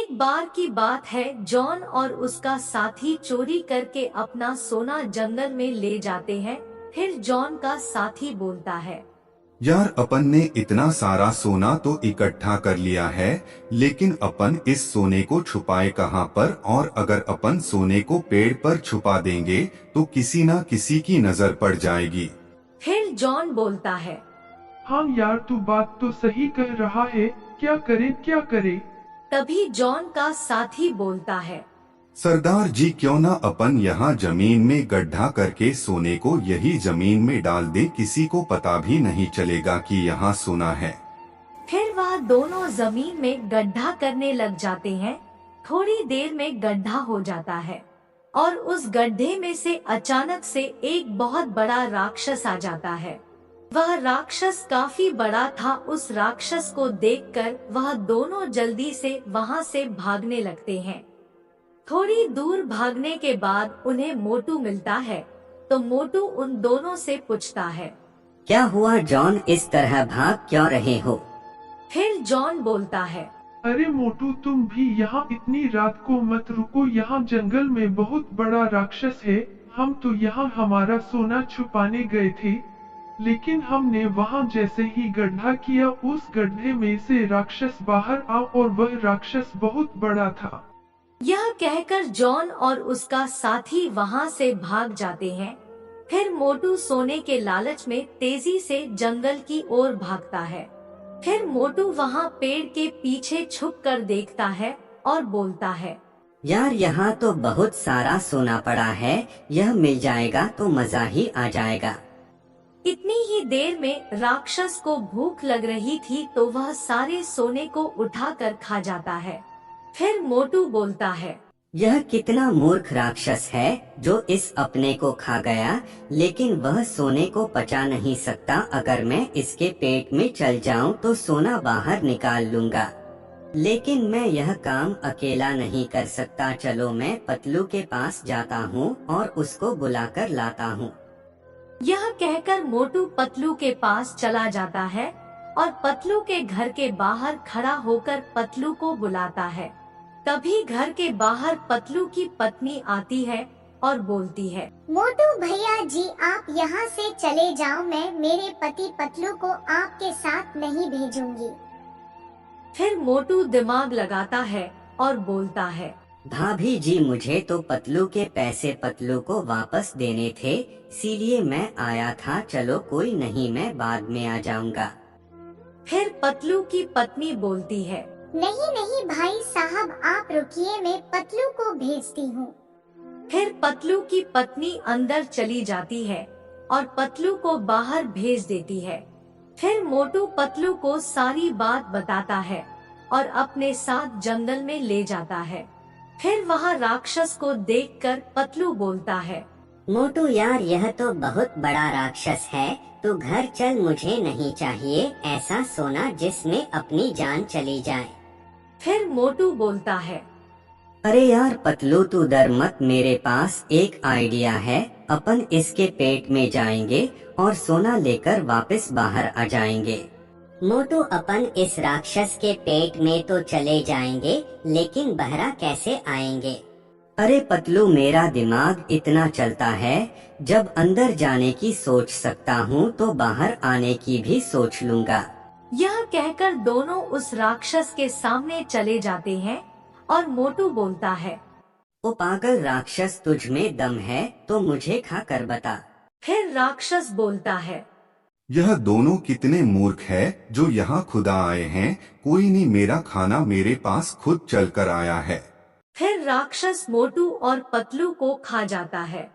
एक बार की बात है, जॉन और उसका साथी चोरी करके अपना सोना जंगल में ले जाते हैं। फिर जॉन का साथी बोलता है, यार अपन ने इतना सारा सोना तो इकट्ठा कर लिया है, लेकिन अपन इस सोने को छुपाए कहाँ पर? और अगर अपन सोने को पेड़ पर छुपा देंगे तो किसी न किसी की नजर पड़ जाएगी। फिर जॉन बोलता है, हाँ यार, तू बात तो सही कह रहा है, क्या करे क्या करे। तभी जॉन का साथी बोलता है, सरदार जी क्यों ना अपन यहाँ जमीन में गड्ढा करके सोने को यही जमीन में डाल दे, किसी को पता भी नहीं चलेगा कि यहाँ सोना है। फिर वह दोनों जमीन में गड्ढा करने लग जाते हैं। थोड़ी देर में गड्ढा हो जाता है और उस गड्ढे में से अचानक से एक बहुत बड़ा राक्षस आ जाता है। वह राक्षस काफी बड़ा था। उस राक्षस को देखकर वह दोनों जल्दी से वहां से भागने लगते हैं। थोड़ी दूर भागने के बाद उन्हें मोटू मिलता है, तो मोटू उन दोनों से पूछता है, क्या हुआ जॉन, इस तरह भाग क्यों रहे हो? फिर जॉन बोलता है, अरे मोटू, तुम भी यहाँ इतनी रात को मत रुको, यहाँ जंगल में बहुत बड़ा राक्षस है। हम तो यहाँ हमारा सोना छुपाने गए थे, लेकिन हमने वहाँ जैसे ही गड्ढा किया, उस गड्ढे में से राक्षस बाहर आ और वह राक्षस बहुत बड़ा था। यह कहकर जॉन और उसका साथी वहां से भाग जाते हैं। फिर मोटू सोने के लालच में तेजी से जंगल की ओर भागता है। फिर मोटू वहां पेड़ के पीछे छुप कर देखता है और बोलता है, यार यहाँ तो बहुत सारा सोना पड़ा है, यह मिल जाएगा तो मजा ही आ जाएगा। इतनी ही देर में राक्षस को भूख लग रही थी, तो वह सारे सोने को उठाकर खा जाता है। फिर मोटू बोलता है, यह कितना मूर्ख राक्षस है जो इस अपने को खा गया, लेकिन वह सोने को पचा नहीं सकता। अगर मैं इसके पेट में चल जाऊं तो सोना बाहर निकाल लूंगा, लेकिन मैं यह काम अकेला नहीं कर सकता। चलो मैं पतलू के पास जाता हूं और उसको बुलाकर लाता हूं। यह कहकर मोटू पतलू के पास चला जाता है और पतलू के घर के बाहर खड़ा होकर पतलू को बुलाता है। तभी घर के बाहर पतलू की पत्नी आती है और बोलती है, मोटू भैया जी, आप यहाँ से चले जाओ, मैं मेरे पति पतलू को आपके साथ नहीं भेजूंगी। फिर मोटू दिमाग लगाता है और बोलता है, भाभी जी, मुझे तो पतलू के पैसे पतलू को वापस देने थे, इसीलिए मैं आया था। चलो कोई नहीं, मैं बाद में आ जाऊंगा। फिर पतलू की पत्नी बोलती है, नहीं नहीं भाई साहब, आप रुकिए, मैं पतलू को भेजती हूँ। फिर पतलू की पत्नी अंदर चली जाती है और पतलू को बाहर भेज देती है। फिर मोटू पतलू को सारी बात बताता है और अपने साथ जंगल में ले जाता है। फिर वहाँ राक्षस को देखकर पतलू बोलता है, मोटू यार, यह तो बहुत बड़ा राक्षस है, तू घर चल, मुझे नहीं चाहिए ऐसा सोना जिसमें अपनी जान चली जाए। फिर मोटू बोलता है, अरे यार पतलू, तू डर मत, मेरे पास एक आइडिया है। अपन इसके पेट में जाएंगे और सोना लेकर वापस बाहर आ जाएंगे। मोटू, अपन इस राक्षस के पेट में तो चले जाएंगे, लेकिन बहरा कैसे आएंगे? अरे पतलू, मेरा दिमाग इतना चलता है, जब अंदर जाने की सोच सकता हूँ तो बाहर आने की भी सोच लूंगा। यह कहकर दोनों उस राक्षस के सामने चले जाते हैं और मोटू बोलता है, ओ पागल राक्षस, तुझ में दम है तो मुझे खा कर बता। फिर राक्षस बोलता है, यह दोनों कितने मूर्ख है जो यहाँ खुदा आए हैं। कोई नहीं, मेरा खाना मेरे पास खुद चल कर आया है। फिर राक्षस मोटू और पतलू को खा जाता है।